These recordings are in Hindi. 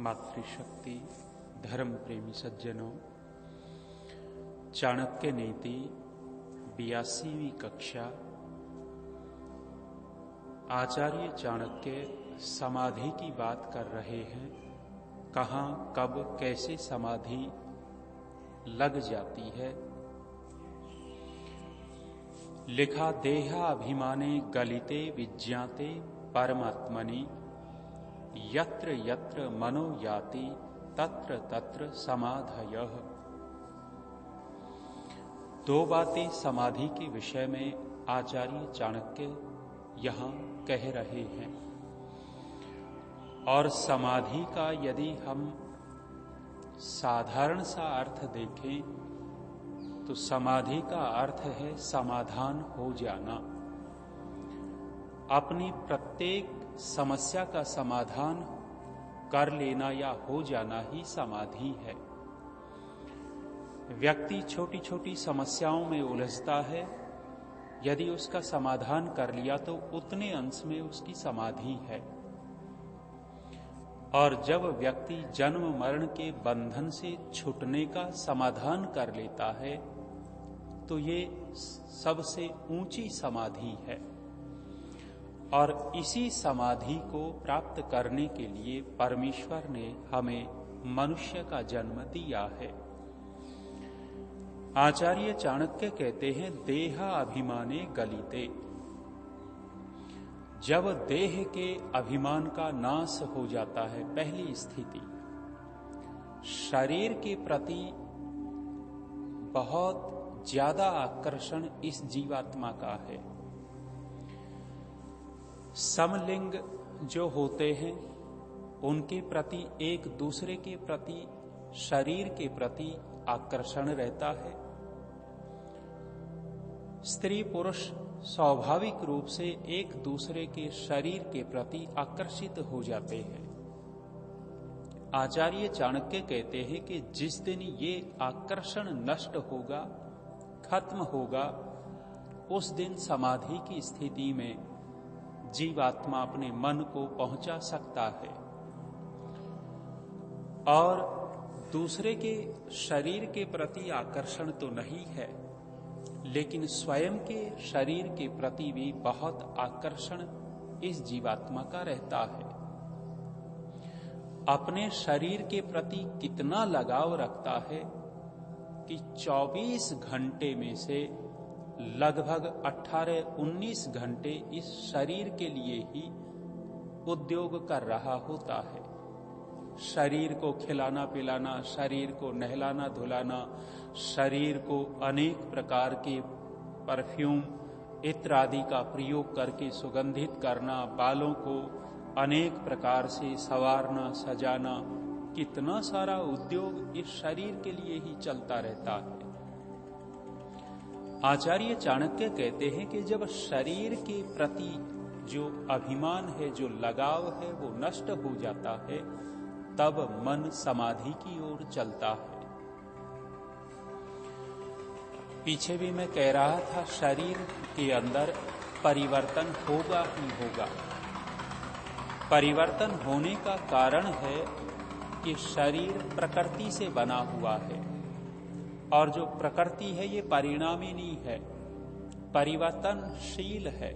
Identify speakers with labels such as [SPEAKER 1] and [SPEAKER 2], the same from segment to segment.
[SPEAKER 1] मातृशक्ति, धर्म प्रेमी सज्जनों, चाणक्य नीति 82वीं कक्षा। आचार्य चाणक्य समाधि की बात कर रहे हैं। कहाँ, कब, कैसे समाधि लग जाती है। लिखा, देहाभिमाने गलिते विज्ञाते परमात्मनि, यत्र यत्र मनो याति तत्र तत्र समाधयः। दो बातें समाधि के विषय में आचार्य चाणक्य यहाँ कह रहे हैं। और समाधि का यदि हम साधारण सा अर्थ देखें तो समाधि का अर्थ है समाधान हो जाना। अपनी प्रत्येक समस्या का समाधान कर लेना या हो जाना ही समाधि है। व्यक्ति छोटी छोटी समस्याओं में उलझता है, यदि उसका समाधान कर लिया तो उतने अंश में उसकी समाधि है। और जब व्यक्ति जन्म मरण के बंधन से छूटने का समाधान कर लेता है तो ये सबसे ऊंची समाधि है। और इसी समाधि को प्राप्त करने के लिए परमेश्वर ने हमें मनुष्य का जन्म दिया है। आचार्य चाणक्य कहते हैं, देहा अभिमाने गलिते। जब देह के अभिमान का नाश हो जाता है, पहली स्थिति शरीर के प्रति बहुत ज्यादा आकर्षण इस जीवात्मा का है। समलिंग जो होते हैं उनके प्रति, एक दूसरे के प्रति, शरीर के प्रति आकर्षण रहता है। स्त्री पुरुष स्वाभाविक रूप से एक दूसरे के शरीर के प्रति आकर्षित हो जाते हैं। आचार्य चाणक्य कहते हैं कि जिस दिन ये आकर्षण नष्ट होगा, खत्म होगा, उस दिन समाधि की स्थिति में जीवात्मा अपने मन को पहुंचा सकता है। और दूसरे के शरीर के प्रति आकर्षण तो नहीं है, लेकिन स्वयं के शरीर के प्रति भी बहुत आकर्षण इस जीवात्मा का रहता है। अपने शरीर के प्रति कितना लगाव रखता है कि 24 घंटे में से लगभग 18-19 घंटे इस शरीर के लिए ही उद्योग कर रहा होता है। शरीर को खिलाना पिलाना, शरीर को नहलाना धुलाना, शरीर को अनेक प्रकार के परफ्यूम इत्र आदि का प्रयोग करके सुगंधित करना, बालों को अनेक प्रकार से संवारना सजाना, कितना सारा उद्योग इस शरीर के लिए ही चलता रहता है। आचार्य चाणक्य कहते हैं कि जब शरीर के प्रति जो अभिमान है, जो लगाव है, वो नष्ट हो जाता है, तब मन समाधि की ओर चलता है। पीछे भी मैं कह रहा था, शरीर के अंदर परिवर्तन होगा ही होगा। परिवर्तन होने का कारण है कि शरीर प्रकृति से बना हुआ है, और जो प्रकृति है ये परिणामिनी है, परिवर्तनशील है।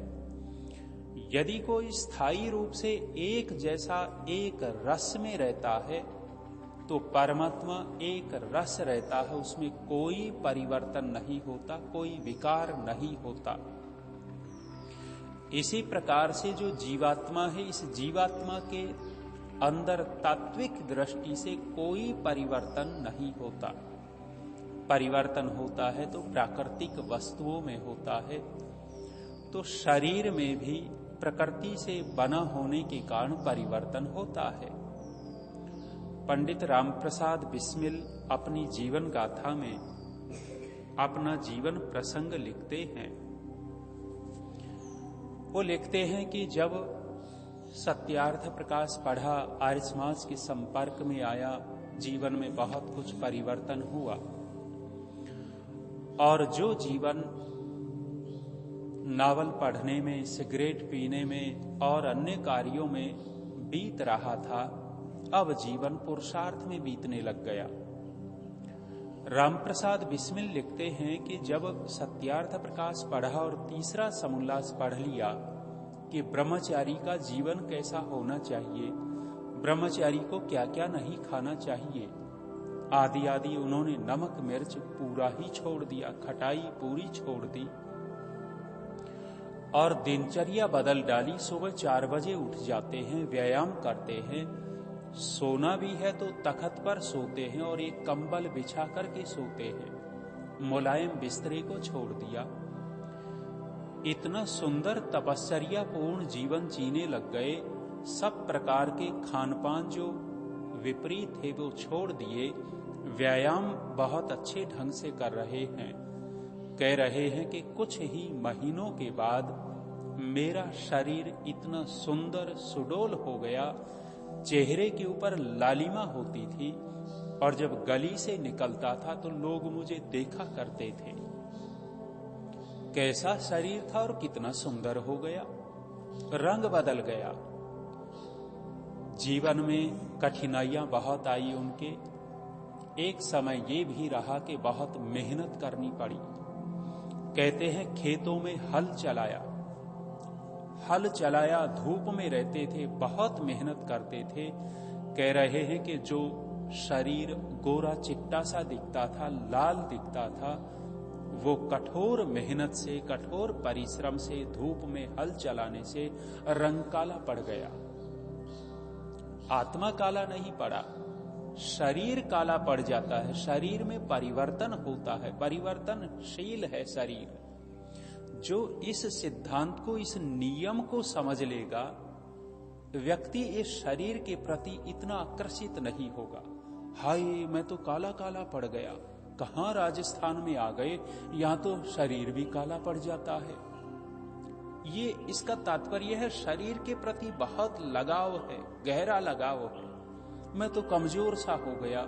[SPEAKER 1] यदि कोई स्थायी रूप से एक जैसा एक रस में रहता है तो परमात्मा एक रस रहता है, उसमें कोई परिवर्तन नहीं होता, कोई विकार नहीं होता। इसी प्रकार से जो जीवात्मा है, इस जीवात्मा के अंदर तात्विक दृष्टि से कोई परिवर्तन नहीं होता। परिवर्तन होता है तो प्राकृतिक वस्तुओं में होता है। तो शरीर में भी प्रकृति से बना होने के कारण परिवर्तन होता है। पंडित रामप्रसाद बिस्मिल अपनी जीवन गाथा में अपना जीवन प्रसंग लिखते हैं। वो लिखते हैं कि जब सत्यार्थ प्रकाश पढ़ा, आर्य समाज के संपर्क में आया, जीवन में बहुत कुछ परिवर्तन हुआ। और जो जीवन नावल पढ़ने में, सिगरेट पीने में और अन्य कार्यों में बीत रहा था, अब जीवन पुरुषार्थ में बीतने लग गया। रामप्रसाद बिस्मिल लिखते हैं कि जब सत्यार्थ प्रकाश पढ़ा और तीसरा समोल्लास पढ़ लिया कि ब्रह्मचारी का जीवन कैसा होना चाहिए, ब्रह्मचारी को क्या क्या नहीं खाना चाहिए, आदि आदि, उन्होंने नमक मिर्च पूरा ही छोड़ दिया, खटाई पूरी छोड़ दी और दिनचर्या बदल डाली। सुबह 4 बजे उठ जाते हैं, व्यायाम करते हैं, सोना भी है तो तख्त पर सोते हैं और एक कंबल बिछा करके सोते हैं, मुलायम बिस्तरे को छोड़ दिया। इतना सुंदर तपस्या पूर्ण जीवन जीने लग गए। सब प्रकार के खान पान जो विपरीत थे वो छोड़ दिए, व्यायाम बहुत अच्छे ढंग से कर रहे हैं। कह रहे हैं कि कुछ ही महीनों के बाद मेरा शरीर इतना सुंदर सुडौल हो गया, चेहरे के ऊपर लालिमा होती थी और जब गली से निकलता था तो लोग मुझे देखा करते थे। कैसा शरीर था और कितना सुंदर हो गया, रंग बदल गया। जीवन में कठिनाइयां बहुत आई उनके। एक समय ये भी रहा कि बहुत मेहनत करनी पड़ी। कहते हैं खेतों में हल चलाया, धूप में रहते थे, बहुत मेहनत करते थे। कह रहे हैं कि जो शरीर गोरा चिट्टा सा दिखता था, लाल दिखता था, वो कठोर मेहनत से, कठोर परिश्रम से, धूप में हल चलाने से रंग काला पड़ गया। आत्मा काला नहीं पड़ा, शरीर काला पड़ जाता है। शरीर में परिवर्तन होता है, परिवर्तनशील है शरीर। जो इस सिद्धांत को, इस नियम को समझ लेगा, व्यक्ति इस शरीर के प्रति इतना आकर्षित नहीं होगा। हाय मैं तो काला काला पड़ गया, कहां राजस्थान में आ गए, यहां तो शरीर भी काला पड़ जाता है। ये इसका तात्पर्य है शरीर के प्रति बहुत लगाव है, गहरा लगाव है। मैं तो कमजोर सा हो गया,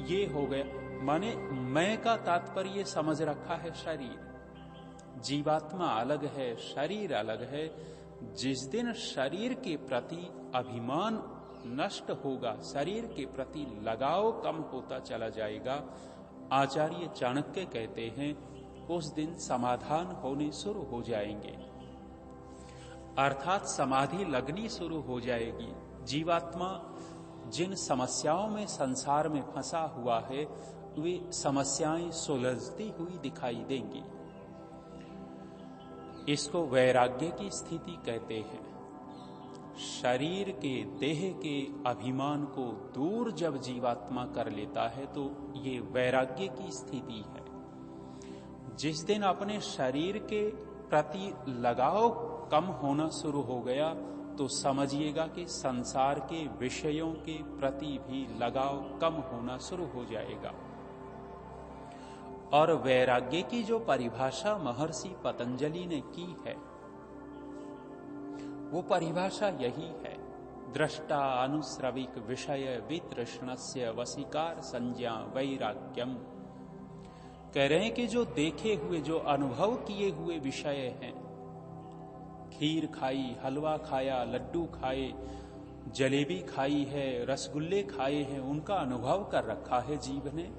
[SPEAKER 1] ये हो गया, माने मैं का तात्पर्य समझ रखा है शरीर। जीवात्मा अलग है, शरीर अलग है। जिस दिन शरीर के प्रति अभिमान नष्ट होगा, शरीर के प्रति लगाव कम होता चला जाएगा, आचार्य चाणक्य कहते हैं उस दिन समाधान होने शुरू हो जाएंगे, अर्थात समाधि लगनी शुरू हो जाएगी। जीवात्मा जिन समस्याओं में संसार में फंसा हुआ है, वे समस्याएं सुलझती हुई दिखाई देंगी। इसको वैराग्य की स्थिति कहते हैं। शरीर के, देह के अभिमान को दूर जब जीवात्मा कर लेता है तो ये वैराग्य की स्थिति है। जिस दिन अपने शरीर के प्रति लगाव कम होना शुरू हो गया तो समझिएगा कि संसार के विषयों के प्रति भी लगाव कम होना शुरू हो जाएगा। और वैराग्य की जो परिभाषा महर्षि पतंजलि ने की है, वो परिभाषा यही है, दृष्टा अनुश्रविक विषय वितृष्णस्य वशीकार संज्ञा वैराग्यम। कह रहे हैं कि जो देखे हुए, जो अनुभव किए हुए विषय हैं, खीर खाई, हलवा खाया, लड्डू खाए, जलेबी खाई है, रसगुल्ले खाए हैं, उनका अनुभव कर रखा है जीव ने,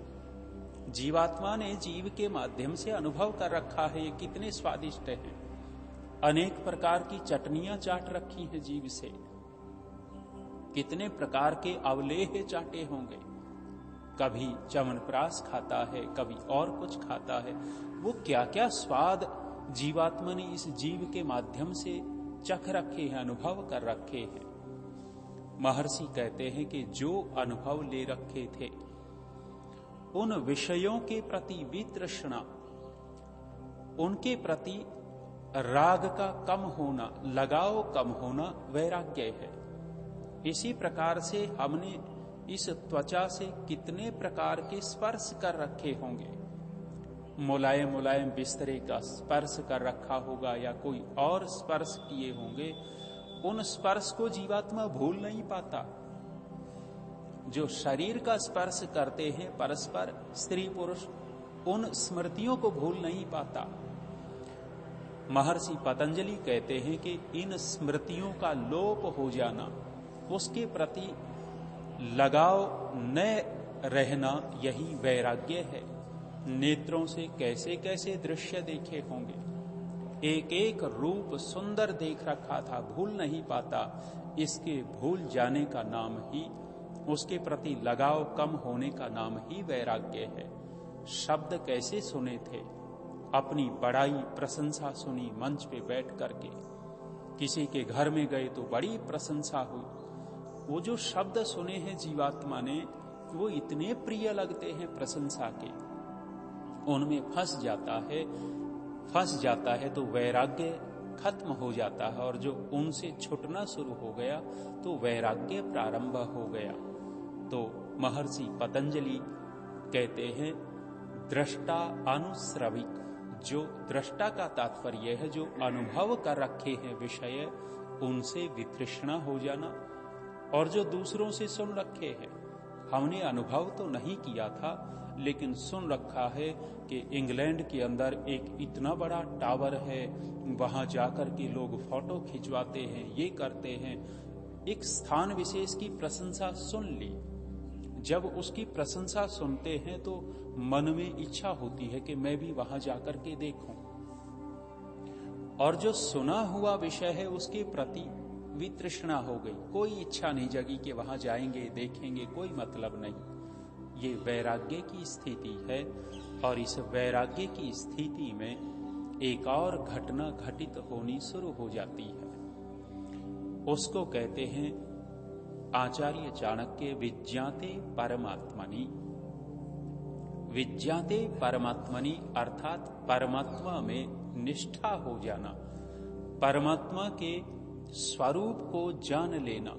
[SPEAKER 1] जीवात्मा ने जीव के माध्यम से अनुभव कर रखा है। ये कितने स्वादिष्ट हैं। अनेक प्रकार की चटनियां चाट रखी है जीव से, कितने प्रकार के अवलेह चाटे होंगे। कभी च्यवनप्राश खाता है, कभी और कुछ खाता है। वो क्या क्या स्वाद जीवात्मा ने इस जीव के माध्यम से चख रखे हैं, अनुभव कर रखे हैं। महर्षि कहते हैं कि जो अनुभव ले रखे थे, उन विषयों के प्रति वितृष्णा, उनके प्रति राग का कम होना, लगाव कम होना वैराग्य है। इसी प्रकार से हमने इस त्वचा से कितने प्रकार के स्पर्श कर रखे होंगे। मुलायम मुलायम बिस्तरे का स्पर्श कर रखा होगा या कोई और स्पर्श किए होंगे। उन स्पर्श को जीवात्मा भूल नहीं पाता। जो शरीर का स्पर्श करते हैं परस्पर स्त्री पुरुष, उन स्मृतियों को भूल नहीं पाता। महर्षि पतंजलि कहते हैं कि इन स्मृतियों का लोप हो जाना, उसके प्रति लगाव न रहना यही वैराग्य है। नेत्रों से कैसे कैसे दृश्य देखे होंगे, एक एक रूप सुंदर देख रखा था, भूल नहीं पाता। इसके भूल जाने का नाम ही, उसके प्रति लगाव कम होने का नाम ही वैराग्य है। शब्द कैसे सुने थे, अपनी बड़ाई प्रशंसा सुनी मंच पे बैठ करके, किसी के घर में गए तो बड़ी प्रशंसा हुई। वो जो शब्द सुने हैं जीवात्मा ने, वो इतने प्रिय लगते हैं प्रशंसा के, उनमें फंस जाता है तो वैराग्य खत्म हो जाता है। और जो उनसे छुटना शुरू हो गया तो वैराग्य प्रारंभ हो गया। तो महर्षि पतंजलि कहते हैं दृष्टा अनुश्रविक। जो दृष्टा का तात्पर्य है जो अनुभव कर रखे हैं विषय, उनसे वितृष्णा हो जाना। और जो दूसरों से सुन रखे हैं, हमने अनुभव तो नहीं किया था लेकिन सुन रखा है कि इंग्लैंड के अंदर एक इतना बड़ा टावर है, वहां जाकर के लोग फोटो खिंचवाते हैं, ये करते हैं। एक स्थान विशेष की प्रशंसा सुन ली। जब उसकी प्रशंसा सुनते हैं तो मन में इच्छा होती है कि मैं भी वहां जाकर के देखूं। और जो सुना हुआ विषय है उसके प्रति वितृष्णा हो गई, कोई इच्छा नहीं जगी कि वहां जाएंगे देखेंगे, कोई मतलब नहीं। ये वैराग्य की स्थिति है। और इस वैराग्य की स्थिति में एक और घटना घटित होनी शुरू हो जाती है। उसको कहते हैं आचार्य चाणक्य विज्ञाते परमात्मनि। विज्ञाते परमात्मनि अर्थात परमात्मा में निष्ठा हो जाना, परमात्मा के स्वरूप को जान लेना।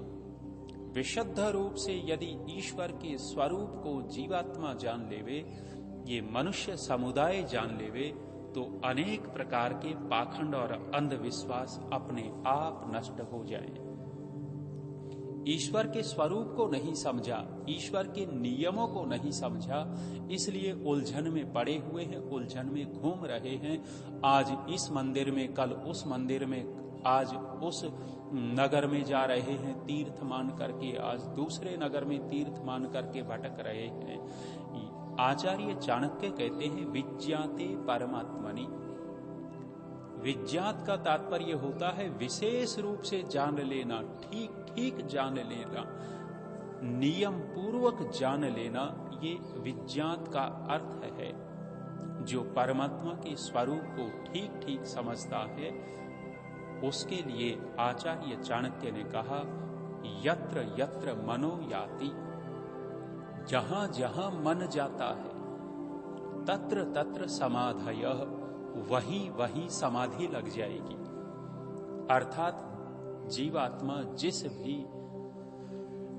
[SPEAKER 1] विशुद्ध रूप से यदि ईश्वर के स्वरूप को जीवात्मा जान लेवे, ये मनुष्य समुदाय जान लेवे, तो अनेक प्रकार के पाखंड और अंधविश्वास अपने आप नष्ट हो जाए। ईश्वर के स्वरूप को नहीं समझा, ईश्वर के नियमों को नहीं समझा, इसलिए उलझन में पड़े हुए हैं, उलझन में घूम रहे हैं। आज इस मंदिर में, कल उस मंदिर में, आज उस नगर में जा रहे हैं तीर्थ मान करके, आज दूसरे नगर में तीर्थ मान करके भटक रहे हैं। आचार्य चाणक्य कहते हैं विज्ञाते परमात्मनि। विज्ञात का तात्पर्य होता है विशेष रूप से जान लेना, ठीक ठीक जान लेना, नियम पूर्वक जान लेना। ये विज्ञात का अर्थ है। जो परमात्मा के स्वरूप को ठीक ठीक समझता है, उसके लिए आचार्य चाणक्य ने कहा यत्र यत्र मनो याति। जहां जहां मन जाता है तत्र तत्र समाधयः, वही वही समाधि लग जाएगी। अर्थात जीवात्मा जिस भी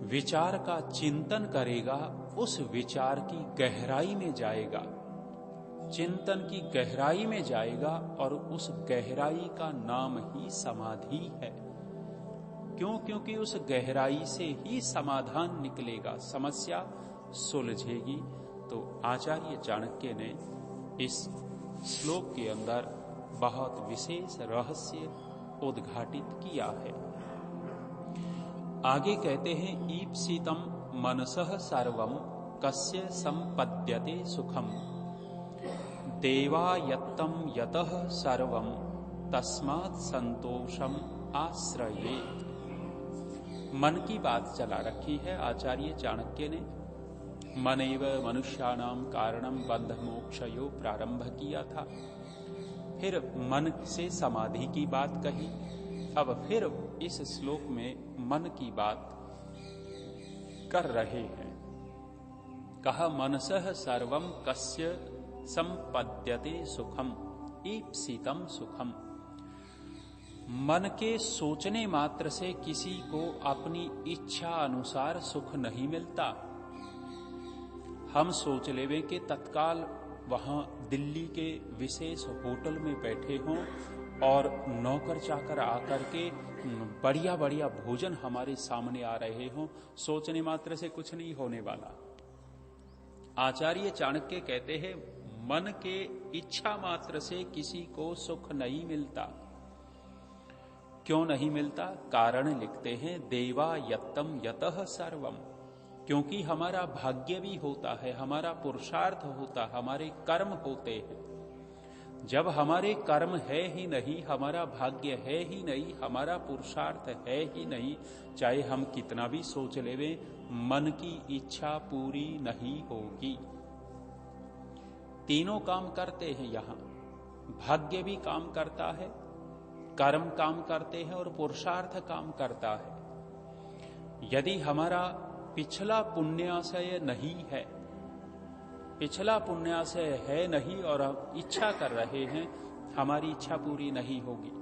[SPEAKER 1] विचार का चिंतन करेगा उस विचार की गहराई में जाएगा, चिंतन की गहराई में जाएगा, और उस गहराई का नाम ही समाधि है। क्यों? क्योंकि उस गहराई से ही समाधान निकलेगा, समस्या सुलझेगी। तो आचार्य चाणक्य ने इस श्लोक के अंदर बहुत विशेष रहस्य उद्घाटित किया है। आगे कहते हैं ईप्सितम मनसः सर्वं कस्य संपद्यते सुखम, देवायत्तं यतः सर्वं तस्मात् संतोषम आश्रयेत्। मन की बात चला रखी है आचार्य चाणक्य ने। मनैव मनुष्याणाम कारणम बंध मोक्षयो प्रारंभ किया था, फिर मन से समाधि की बात कही, अब फिर इस श्लोक में मन की बात कर रहे हैं। कहा मनसः सर्वं कस्य संपद्यते सुखम ईप्सितम सुखम। मन के सोचने मात्र से किसी को अपनी इच्छा अनुसार सुख नहीं मिलता। हम सोच लेवे कि तत्काल वहां दिल्ली के विशेष होटल में बैठे हों और नौकर चाकर आकर के बढ़िया बढ़िया भोजन हमारे सामने आ रहे हों, सोचने मात्र से कुछ नहीं होने वाला। आचार्य चाणक्य कहते हैं मन के इच्छा मात्र से किसी को सुख नहीं मिलता। क्यों नहीं मिलता? कारण लिखते हैं देवा यत्तम यतः सर्वम। क्योंकि हमारा भाग्य भी होता है, हमारा पुरुषार्थ होता, हमारे कर्म होते हैं। जब हमारे कर्म है ही नहीं, हमारा भाग्य है ही नहीं, हमारा पुरुषार्थ है ही नहीं, चाहे हम कितना भी सोच लेवे, मन की इच्छा पूरी नहीं होगी। तीनों काम करते हैं यहां, भाग्य भी काम करता है, कर्म काम करते हैं और पुरुषार्थ काम करता है। यदि हमारा पिछला पुण्याशय नहीं है, पिछला पुण्याशय है नहीं और हम इच्छा कर रहे हैं, हमारी इच्छा पूरी नहीं होगी।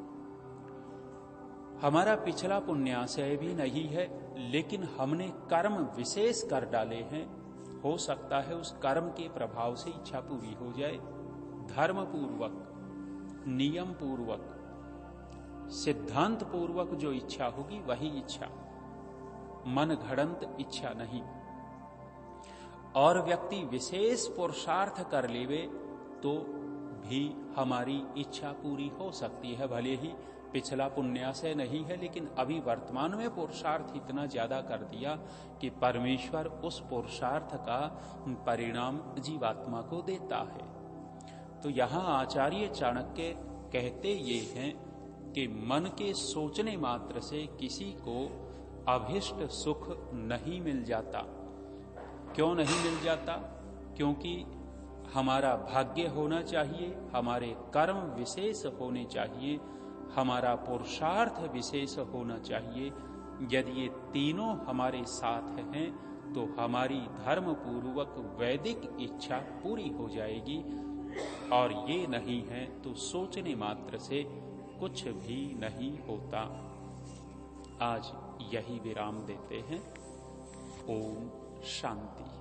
[SPEAKER 1] हमारा पिछला पुण्याशय भी नहीं है, लेकिन हमने कर्म विशेष कर डाले हैं, हो सकता है उस कर्म के प्रभाव से इच्छा पूरी हो जाए। धर्म पूर्वक, नियम पूर्वक, सिद्धांत पूर्वक जो इच्छा होगी वही इच्छा, मन घड़ंत इच्छा नहीं। और व्यक्ति विशेष पुरुषार्थ कर लेवे तो भी हमारी इच्छा पूरी हो सकती है। भले ही पिछला पुण्याशय नहीं है, लेकिन अभी वर्तमान में पुरुषार्थ इतना ज्यादा कर दिया कि परमेश्वर उस पुरुषार्थ का परिणाम जीवात्मा को देता है। तो यहां आचार्य चाणक्य कहते ये हैं कि मन के सोचने मात्र से किसी को अभिष्ट सुख नहीं मिल जाता। क्यों नहीं मिल जाता? क्योंकि हमारा भाग्य होना चाहिए, हमारे कर्म विशेष होने चाहिए, हमारा पुरुषार्थ विशेष होना चाहिए। यदि ये तीनों हमारे साथ हैं तो हमारी धर्म पूर्वक वैदिक इच्छा पूरी हो जाएगी। और ये नहीं है तो सोचने मात्र से कुछ भी नहीं होता। आज यही विराम देते हैं। ओम शांति।